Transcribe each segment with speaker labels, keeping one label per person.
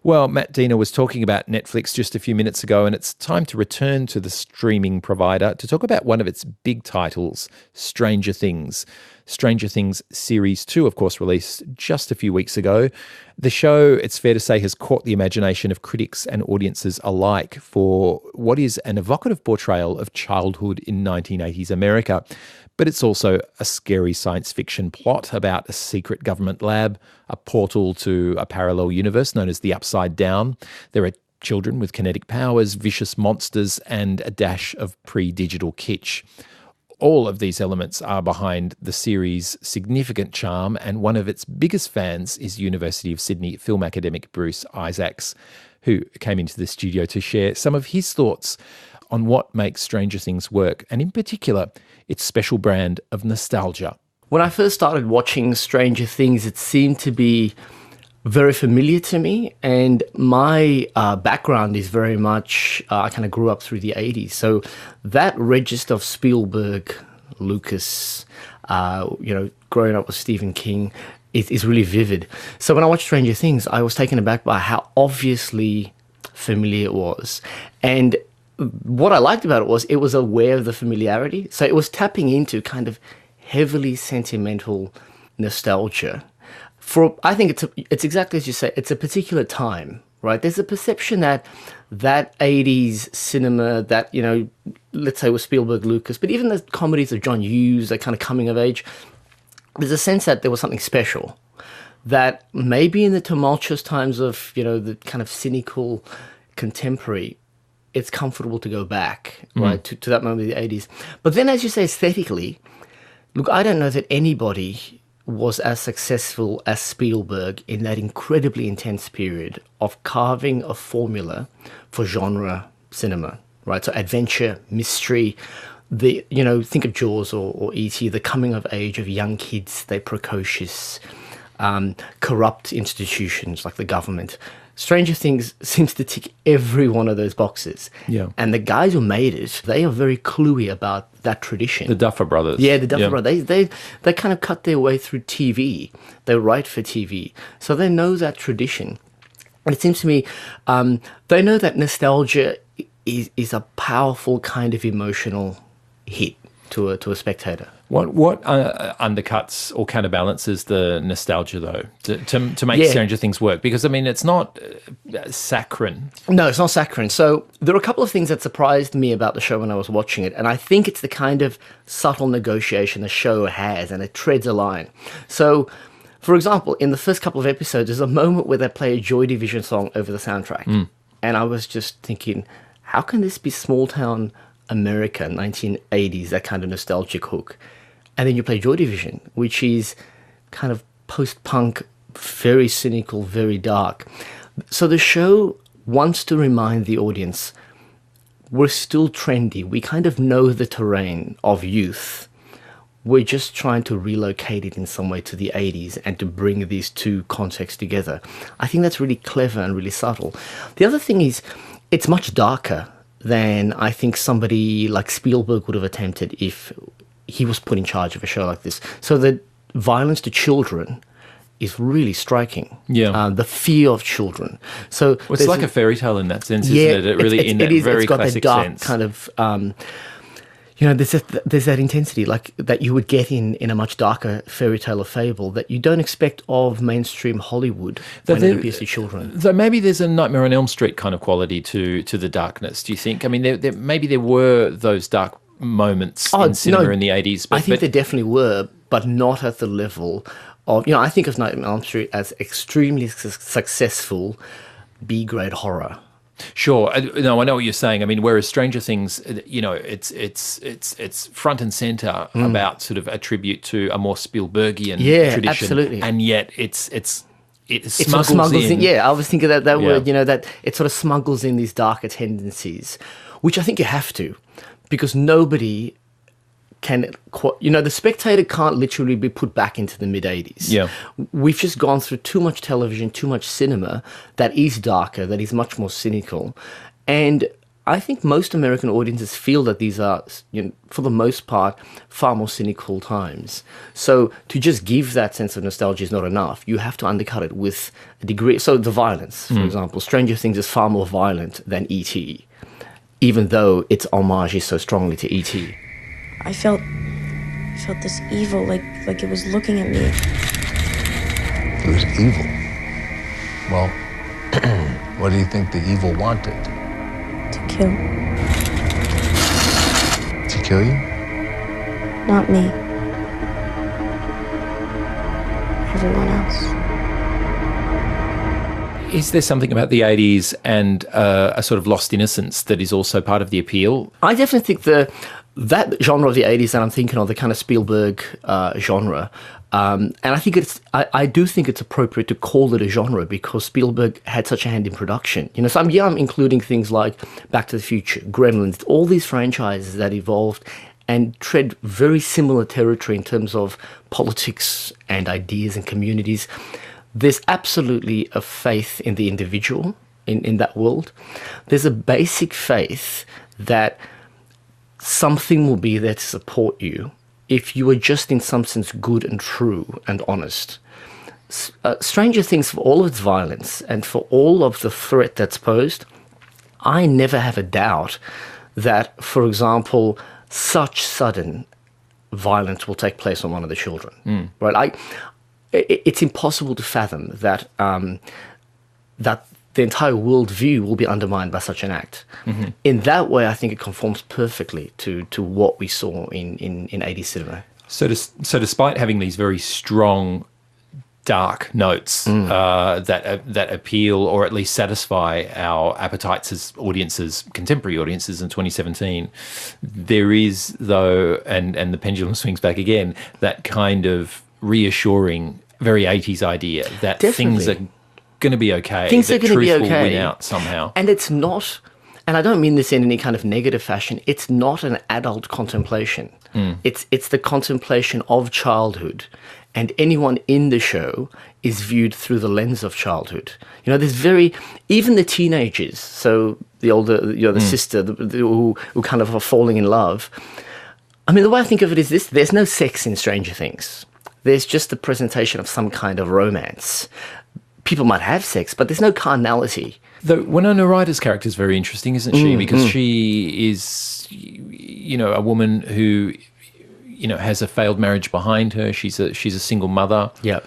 Speaker 1: Well, Matt Diener was talking about Netflix just a few minutes ago, and it's time to return to the streaming provider to talk about one of its big titles, Stranger Things. Stranger Things Series 2, of course, released just a few weeks ago. The show, it's fair to say, has caught the imagination of critics and audiences alike for what is an evocative portrayal of childhood in 1980s America. But it's also a scary science fiction plot about a secret government lab, a portal to a parallel universe known as the Upside Down. There are children with kinetic powers, vicious monsters, and a dash of pre-digital kitsch. All of these elements are behind the series' significant charm, and one of its biggest fans is University of Sydney film academic Bruce Isaacs, who came into the studio to share some of his thoughts on what makes Stranger Things work, and in particular, its special brand of nostalgia.
Speaker 2: When I first started watching Stranger Things, it seemed to be very familiar to me, and my background is very much, I kind of grew up through the 80s, so that register of Spielberg, Lucas, growing up with Stephen King is really vivid. So when I watched Stranger Things, I was taken aback by how obviously familiar it was. And what I liked about it was aware of the familiarity. So it was tapping into kind of heavily sentimental nostalgia. I think it's exactly as you say, it's a particular time, right? There's a perception that 80s cinema, that, let's say with Spielberg, Lucas, but even the comedies of John Hughes, that kind of coming of age, there's a sense that there was something special. That maybe in the tumultuous times of, the kind of cynical contemporary, it's comfortable to go back, right, to that moment of the 80s. But then, as you say, aesthetically, look, I don't know that anybody was as successful as Spielberg in that incredibly intense period of carving a formula for genre cinema, right? So adventure, mystery, think of Jaws or E.T., the coming of age of young kids, they're precocious, corrupt institutions like the government. Stranger Things seems to tick every one of those boxes.
Speaker 1: Yeah.
Speaker 2: And the guys who made it, they are very cluey about that tradition.
Speaker 1: The Duffer Brothers.
Speaker 2: Yeah, the Duffer Brothers. They kind of cut their way through TV. They write for TV. So they know that tradition. And it seems to me, they know that nostalgia is a powerful kind of emotional hit to a spectator.
Speaker 1: What undercuts or counterbalances the nostalgia, though, to make Stranger Things work? Because, it's not saccharine.
Speaker 2: No, it's not saccharine. So there are a couple of things that surprised me about the show when I was watching it, and I think it's the kind of subtle negotiation the show has, and it treads a line. So, for example, in the first couple of episodes, there's a moment where they play a Joy Division song over the soundtrack. And I was just thinking, how can this be small-town America, 1980s, that kind of nostalgic hook? And then you play Joy Division, which is kind of post-punk, very cynical, very dark. So the show wants to remind the audience, we're still trendy. We kind of know the terrain of youth. We're just trying to relocate it in some way to the 80s and to bring these two contexts together. I think that's really clever and really subtle. The other thing is, it's much darker than I think somebody like Spielberg would have attempted if he was put in charge of a show like this. So the violence to children is really striking.
Speaker 1: Yeah.
Speaker 2: The fear of children. So
Speaker 1: it's like a fairy tale in that sense, isn't it? It really, in that very classic sense.
Speaker 2: It's got that dark kind of, there's that intensity like that you would get in a much darker fairy tale or fable that you don't expect of mainstream Hollywood when it appears to children.
Speaker 1: So maybe there's a Nightmare on Elm Street kind of quality to the darkness, do you think? Maybe there were those dark moments in cinema in the 80s.
Speaker 2: I think there definitely were, but not at the level of, I think of Nightmare on Elm Street as extremely successful B-grade horror.
Speaker 1: Sure. No, I know what you're saying. Whereas Stranger Things, it's front and center about sort of a tribute to a more Spielbergian tradition.
Speaker 2: Absolutely.
Speaker 1: And yet it smuggles
Speaker 2: sort of
Speaker 1: in.
Speaker 2: Yeah, I was thinking that word, that it sort of smuggles in these darker tendencies, which I think you have to, because nobody can, the spectator can't literally be put back into the mid-80s.
Speaker 1: Yeah.
Speaker 2: We've just gone through too much television, too much cinema that is darker, that is much more cynical. And I think most American audiences feel that these are, for the most part, far more cynical times. So to just give that sense of nostalgia is not enough. You have to undercut it with a degree. So the violence, for example, Stranger Things is far more violent than E.T., even though its homage is so strongly to E.T.
Speaker 3: I felt this evil, like it was looking at me.
Speaker 4: It was evil. Well, what do you think the evil wanted?
Speaker 3: To kill.
Speaker 4: To kill you?
Speaker 3: Not me. Everyone else.
Speaker 1: Is there something about the 80s and a sort of lost innocence that is also part of the appeal?
Speaker 2: I definitely think that genre of the 80s that I'm thinking of, the kind of Spielberg genre, and I do think it's appropriate to call it a genre because Spielberg had such a hand in production. So I'm including things like Back to the Future, Gremlins, all these franchises that evolved and tread very similar territory in terms of politics and ideas and communities. There's absolutely a faith in the individual in that world. There's a basic faith that something will be there to support you if you are just in some sense good and true and honest. Stranger Things, for all of its violence and for all of the threat that's posed, I never have a doubt that, for example, such sudden violence will take place on one of the children. Right? It's impossible to fathom that that the entire worldview will be undermined by such an act. In that way, I think it conforms perfectly to what we saw in 80s cinema.
Speaker 1: So despite having these very strong, dark notes that appeal or at least satisfy our appetites as audiences, contemporary audiences in 2017, there is, though, and the pendulum swings back again, that kind of reassuring, very 80s idea that things are going to be okay.
Speaker 2: Things are going to be okay.
Speaker 1: Truth will win out somehow.
Speaker 2: And it's not, and I don't mean this in any kind of negative fashion, it's not an adult contemplation. It's the contemplation of childhood. And anyone in the show is viewed through the lens of childhood. There's even the teenagers, so the older, the sister who kind of are falling in love. I mean, the way I think of it is this: there's no sex in Stranger Things. There's just the presentation of some kind of romance. People might have sex, but there's no carnality.
Speaker 1: Though Winona Ryder's character is very interesting, isn't she? Because she is, a woman who, has a failed marriage behind her. She's a single mother.
Speaker 2: Yep.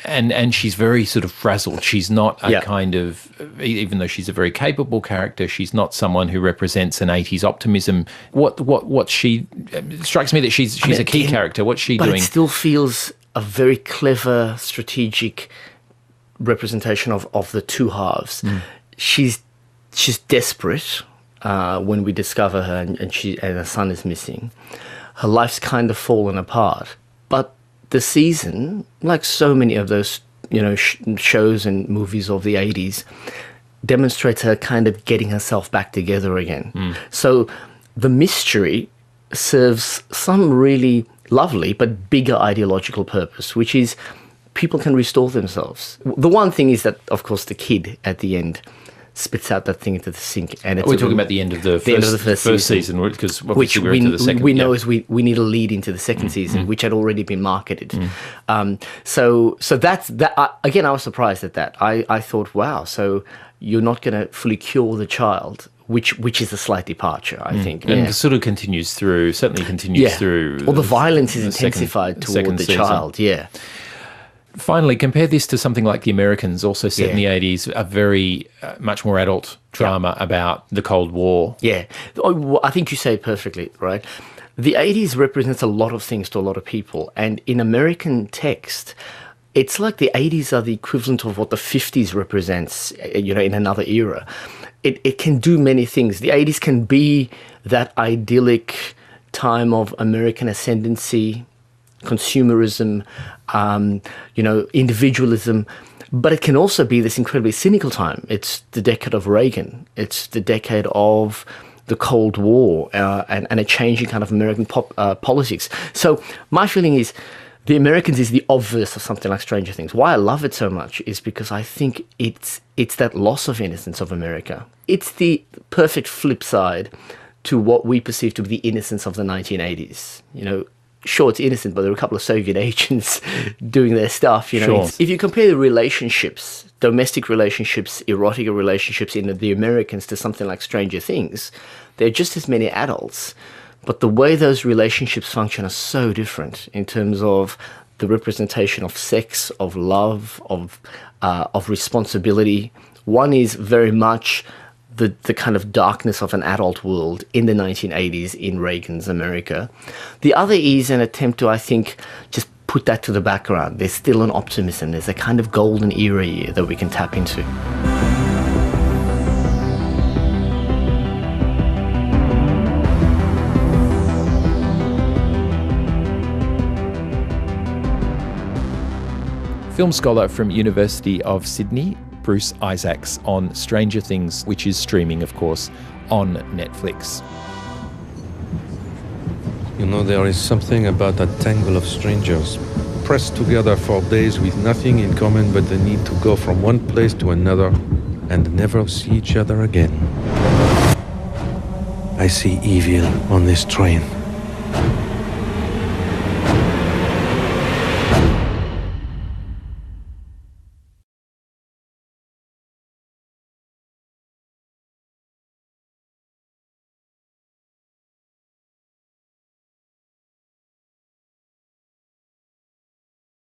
Speaker 1: And she's very sort of frazzled. She's not a kind of, even though she's a very capable character, she's not someone who represents an 80s optimism. What she, it strikes me that she's a key character. What's she doing?
Speaker 2: But it still feels a very clever, strategic representation of the two halves. She's desperate when we discover her and her son is missing. Her life's kind of fallen apart. But the season, like so many of those, shows and movies of the 80s, demonstrates her kind of getting herself back together again. So the mystery serves some really lovely but bigger ideological purpose, which is people can restore themselves. The one thing is that, of course, the kid at the end spits out that thing into the sink. And it's
Speaker 1: we're talking about the end of the first season, because
Speaker 2: which
Speaker 1: we're into the second.
Speaker 2: We know is we need a lead into the second season, which had already been marketed. So that's that. Again, I was surprised at that. I thought, wow, so you're not going to fully cure the child, which is a slight departure, I think.
Speaker 1: And it sort of continues through.
Speaker 2: Well, the violence is intensified toward the child. Yeah.
Speaker 1: Finally, compare this to something like The Americans, also set in the 80s, a very much more adult drama about the Cold War.
Speaker 2: Yeah. I think you say it perfectly, right? The 80s represents a lot of things to a lot of people. And in American text, it's like the 80s are the equivalent of what the 50s represents, in another era. It can do many things. The 80s can be that idyllic time of American ascendancy, consumerism, individualism, but it can also be this incredibly cynical time. It's the decade of Reagan. It's the decade of the Cold War and a changing kind of American politics. So my feeling is The Americans is the obverse of something like Stranger Things. Why I love it so much is because I think it's that loss of innocence of America. It's the perfect flip side to what we perceive to be the innocence of the 1980s. You know, sure, it's innocent, but there were a couple of Soviet agents doing their stuff. You know,
Speaker 1: Sure.
Speaker 2: if you compare the relationships, domestic relationships, erotic relationships in the Americans to something like Stranger Things, there are just as many adults. But the way those relationships function are so different in terms of the representation of sex, of love, of responsibility. One is very much the kind of darkness of an adult world in the 1980s in Reagan's America. The other is an attempt to, I think, just put that to the background. There's still an optimism. There's a kind of golden era here that we can tap into.
Speaker 1: Film scholar from University of Sydney, Bruce Isaacs, on Stranger Things, which is streaming, of course, on Netflix.
Speaker 5: You know, there is something about that tangle of strangers, pressed together for days with nothing in common but the need to go from one place to another and never see each other again. I see evil on this train.